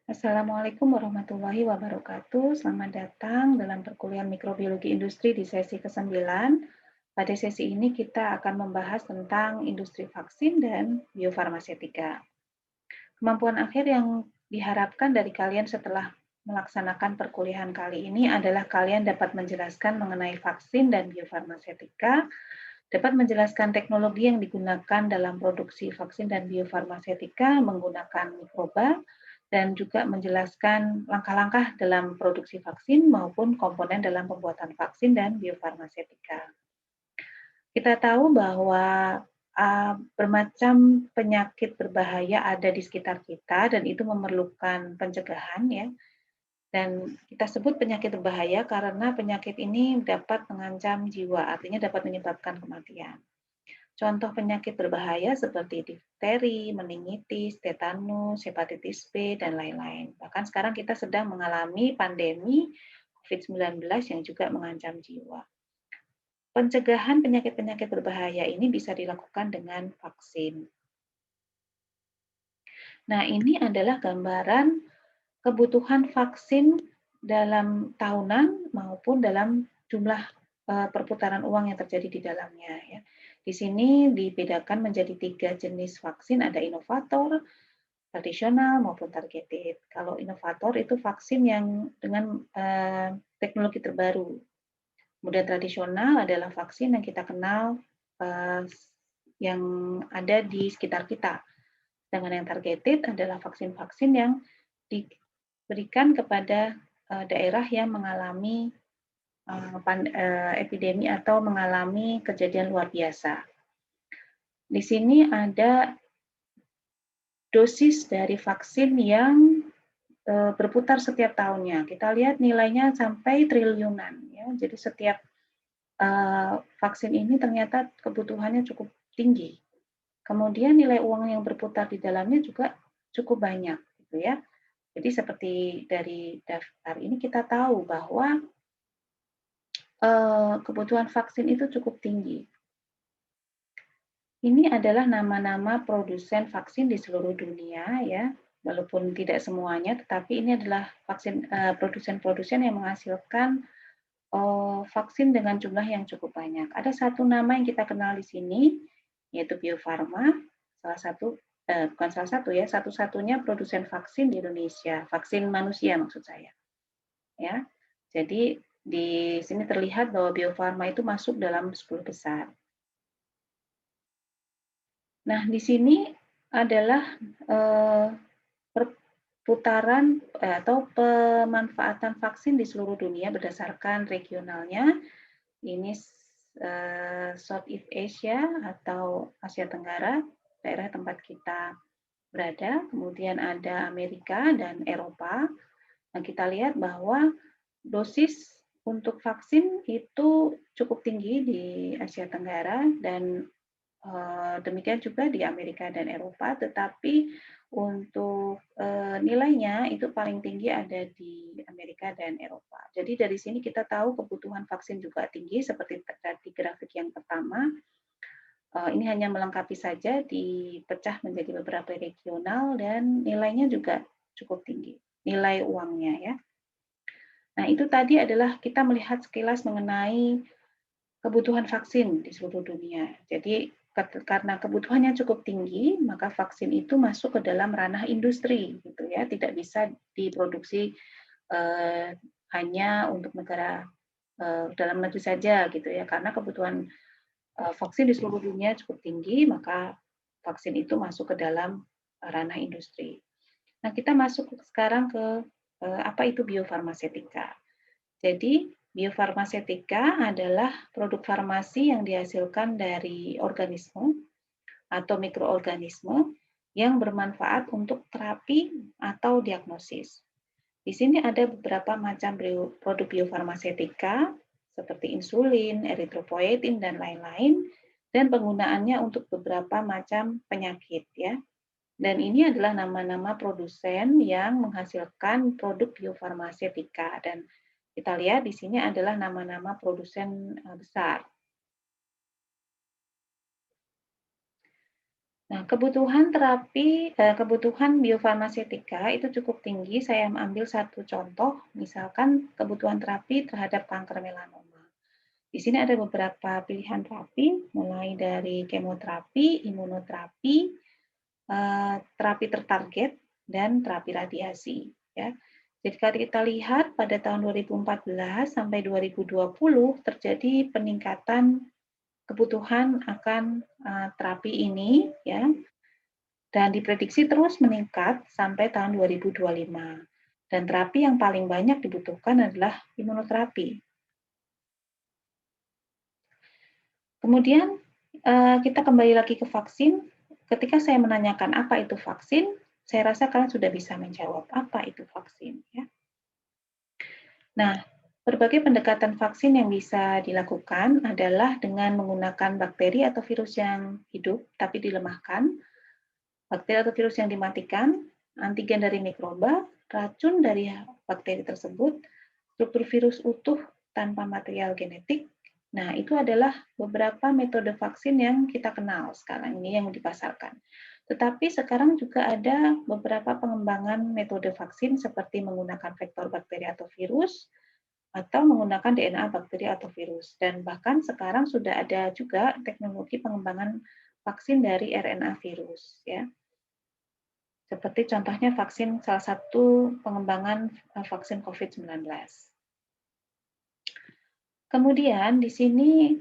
Assalamualaikum warahmatullahi wabarakatuh. Selamat datang dalam perkuliahan Mikrobiologi Industri di sesi ke-9. Pada sesi ini kita akan membahas tentang industri vaksin dan biofarmasetika. Kemampuan akhir yang diharapkan dari kalian setelah melaksanakan perkuliahan kali ini adalah kalian dapat menjelaskan mengenai vaksin dan biofarmasetika, dapat menjelaskan teknologi yang digunakan dalam produksi vaksin dan biofarmasetika menggunakan mikroba, dan juga menjelaskan langkah-langkah dalam produksi vaksin maupun komponen dalam pembuatan vaksin dan biofarmasetika. Kita tahu bahwa bermacam penyakit berbahaya ada di sekitar kita dan itu memerlukan pencegahan ya. Dan kita sebut penyakit berbahaya karena penyakit ini dapat mengancam jiwa, artinya dapat menyebabkan kematian. Contoh penyakit berbahaya seperti difteri, meningitis, tetanus, hepatitis B, dan lain-lain. Bahkan sekarang kita sedang mengalami pandemi COVID-19 yang juga mengancam jiwa. Pencegahan penyakit-penyakit berbahaya ini bisa dilakukan dengan vaksin. Nah, ini adalah gambaran kebutuhan vaksin dalam tahunan maupun dalam jumlah perputaran uang yang terjadi di dalamnya. Ya. Di sini dibedakan menjadi 3 jenis vaksin, ada inovator, tradisional maupun targeted. Kalau inovator itu vaksin yang dengan teknologi terbaru. Kemudian tradisional adalah vaksin yang kita kenal yang ada di sekitar kita. Sedangkan yang targeted adalah vaksin-vaksin yang diberikan kepada daerah yang mengalami epidemi atau mengalami kejadian luar biasa. Di sini ada dosis dari vaksin yang berputar setiap tahunnya. Kita lihat nilainya sampai triliunan. Ya. Jadi setiap vaksin ini ternyata kebutuhannya cukup tinggi. Kemudian nilai uang yang berputar di dalamnya juga cukup banyak, gitu ya. Jadi seperti dari daftar ini kita tahu bahwa kebutuhan vaksin itu cukup tinggi. Ini adalah nama-nama produsen vaksin di seluruh dunia ya, walaupun tidak semuanya, tetapi ini adalah vaksin produsen-produsen yang menghasilkan vaksin dengan jumlah yang cukup banyak. Ada satu nama yang kita kenal di sini, yaitu Bio Farma, salah satu bukan salah satu ya, satu-satunya produsen vaksin di Indonesia, vaksin manusia maksud saya. Ya, jadi di sini terlihat bahwa Bio Farma itu masuk dalam 10 besar. Nah, di sini adalah perputaran atau pemanfaatan vaksin di seluruh dunia berdasarkan regionalnya. Ini Southeast Asia atau Asia Tenggara, daerah tempat kita berada. Kemudian ada Amerika dan Eropa. Nah, kita lihat bahwa dosis untuk vaksin itu cukup tinggi di Asia Tenggara dan demikian juga di Amerika dan Eropa, tetapi untuk nilainya itu paling tinggi ada di Amerika dan Eropa. Jadi dari sini kita tahu kebutuhan vaksin juga tinggi seperti di grafik yang pertama. Ini hanya melengkapi saja, dipecah menjadi beberapa regional dan nilainya juga cukup tinggi, nilai uangnya ya. Nah itu tadi adalah kita melihat sekilas mengenai kebutuhan vaksin di seluruh dunia. Jadi karena kebutuhannya cukup tinggi, maka vaksin itu masuk ke dalam ranah industri, gitu ya, tidak bisa diproduksi hanya untuk negara dalam negeri saja, gitu ya, karena kebutuhan vaksin di seluruh dunia cukup tinggi, maka vaksin itu masuk ke dalam ranah industri. Nah, kita masuk sekarang ke apa itu biofarmasetika. Jadi, biofarmasetika adalah produk farmasi yang dihasilkan dari organisme atau mikroorganisme yang bermanfaat untuk terapi atau diagnosis. Di sini ada beberapa macam produk biofarmasetika seperti insulin, eritropoietin, dan lain-lain, dan penggunaannya untuk beberapa macam penyakit ya. Dan ini adalah nama-nama produsen yang menghasilkan produk biofarmasetika dan kita lihat di sini adalah nama-nama produsen besar. Nah, kebutuhan biofarmasetika itu cukup tinggi. Saya ambil satu contoh, misalkan kebutuhan terapi terhadap kanker melanoma. Di sini ada beberapa pilihan terapi, mulai dari kemoterapi, imunoterapi, terapi tertarget, dan terapi radiasi. Ya. Jadi kalau kita lihat pada tahun 2014 sampai 2020 terjadi peningkatan kebutuhan akan terapi ini, ya, dan diprediksi terus meningkat sampai tahun 2025. Dan terapi yang paling banyak dibutuhkan adalah imunoterapi. Kemudian kita kembali lagi ke vaksin. Ketika saya menanyakan apa itu vaksin, saya rasa kalian sudah bisa menjawab apa itu vaksin. Ya. Nah, berbagai pendekatan vaksin yang bisa dilakukan adalah dengan menggunakan bakteri atau virus yang hidup tapi dilemahkan, bakteri atau virus yang dimatikan, antigen dari mikroba, racun dari bakteri tersebut, struktur virus utuh tanpa material genetik. Nah, itu adalah beberapa metode vaksin yang kita kenal sekarang ini yang dipasarkan. Tetapi sekarang juga ada beberapa pengembangan metode vaksin seperti menggunakan vektor bakteri atau virus atau menggunakan DNA bakteri atau virus. Dan bahkan sekarang sudah ada juga teknologi pengembangan vaksin dari RNA virus, ya. Seperti contohnya vaksin salah satu pengembangan vaksin COVID-19. Kemudian di sini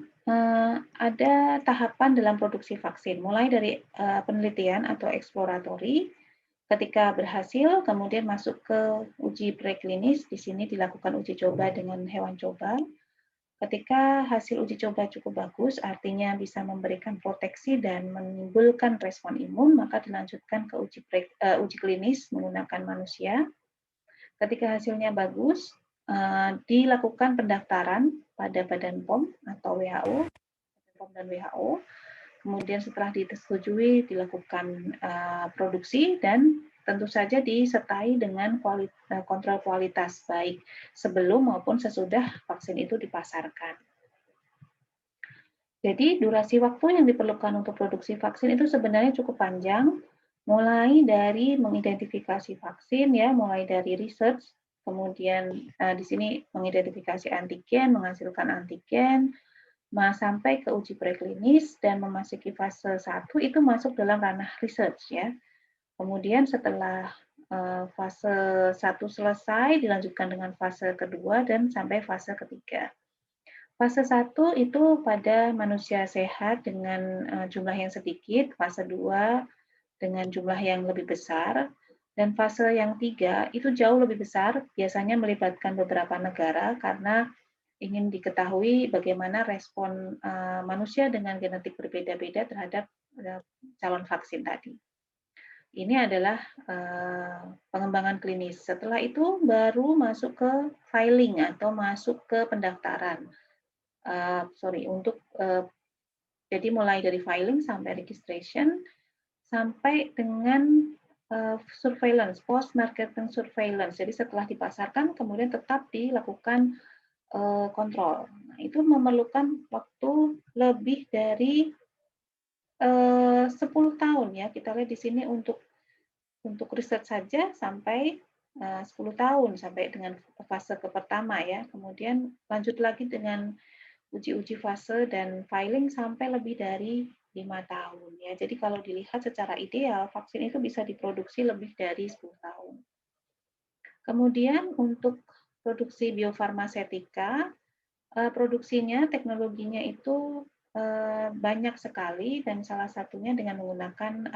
ada tahapan dalam produksi vaksin, mulai dari penelitian atau eksploratory, ketika berhasil kemudian masuk ke uji preklinis, di sini dilakukan uji coba dengan hewan coba. Ketika hasil uji coba cukup bagus, artinya bisa memberikan proteksi dan menimbulkan respon imun, maka dilanjutkan ke uji klinis menggunakan manusia. Ketika hasilnya bagus, dilakukan pendaftaran pada Badan POM atau WHO, POM dan WHO. Kemudian setelah disetujui, dilakukan produksi dan tentu saja disertai dengan kontrol kualitas baik sebelum maupun sesudah vaksin itu dipasarkan. Jadi durasi waktu yang diperlukan untuk produksi vaksin itu sebenarnya cukup panjang, mulai dari mengidentifikasi vaksin ya, mulai dari research, kemudian di sini mengidentifikasi antigen, menghasilkan antigen, sampai ke uji preklinis dan memasuki fase 1 itu masuk dalam ranah research ya. Kemudian setelah fase 1 selesai dilanjutkan dengan fase kedua dan sampai fase ketiga. Fase 1 itu pada manusia sehat dengan jumlah yang sedikit, fase 2 dengan jumlah yang lebih besar, dan fase yang 3 itu jauh lebih besar, biasanya melibatkan beberapa negara karena ingin diketahui bagaimana respon manusia dengan genetik berbeda-beda terhadap calon vaksin tadi. Ini adalah pengembangan klinis. Setelah itu baru masuk ke filing atau masuk ke pendaftaran. Jadi mulai dari filing sampai registration sampai dengan surveillance, post marketing surveillance. Jadi setelah dipasarkan kemudian tetap dilakukan kontrol. Nah, itu memerlukan waktu lebih dari 10 tahun ya. Kita lihat di sini untuk riset saja sampai 10 tahun sampai dengan fase pertama ya. Kemudian lanjut lagi dengan uji-uji fase dan filing sampai lebih dari 5 tahun ya. Jadi kalau dilihat secara ideal vaksin itu bisa diproduksi lebih dari 10 tahun. Kemudian untuk produksi biofarmasetika, produksinya, teknologinya itu banyak sekali dan salah satunya dengan menggunakan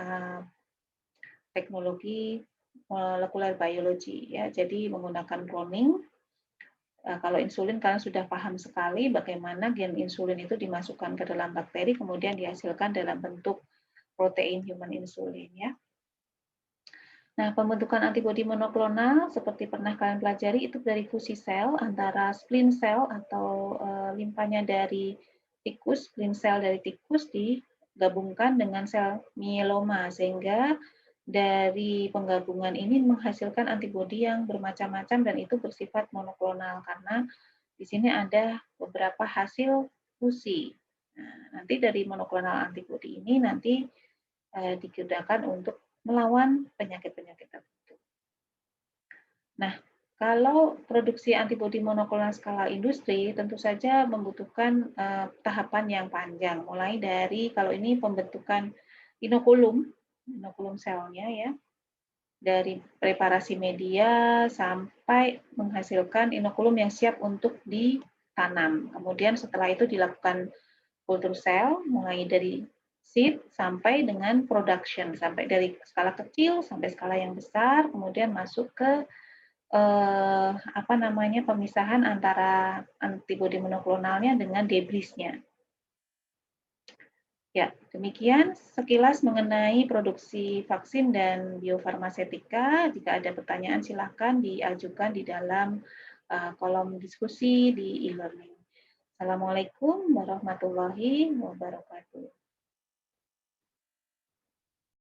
teknologi molekuler biology ya. Jadi menggunakan cloning. Kalau insulin kalian sudah paham sekali bagaimana gen insulin itu dimasukkan ke dalam bakteri kemudian dihasilkan dalam bentuk protein human insulin ya. Nah, pembentukan antibodi monoklonal seperti pernah kalian pelajari itu dari fusi sel antara spleen cell atau limpanya dari tikus, spleen cell dari tikus digabungkan dengan sel mieloma sehingga dari penggabungan ini menghasilkan antibodi yang bermacam-macam dan itu bersifat monoklonal karena di sini ada beberapa hasil fusi. Nah, nanti dari monoklonal antibodi ini nanti digunakan untuk melawan penyakit-penyakit tertentu. Nah, kalau produksi antibodi monoklonal skala industri tentu saja membutuhkan tahapan yang panjang, mulai dari kalau ini pembentukan inokulum, inokulum selnya ya, dari preparasi media sampai menghasilkan inokulum yang siap untuk ditanam. Kemudian setelah itu dilakukan kultur sel, mulai dari seed sampai dengan production, sampai dari skala kecil sampai skala yang besar, kemudian masuk ke pemisahan antara antibodi monoklonalnya dengan debrisnya. Ya, demikian sekilas mengenai produksi vaksin dan biofarmasetika. Jika ada pertanyaan silakan diajukan di dalam kolom diskusi di e-learning. Assalamualaikum warahmatullahi wabarakatuh.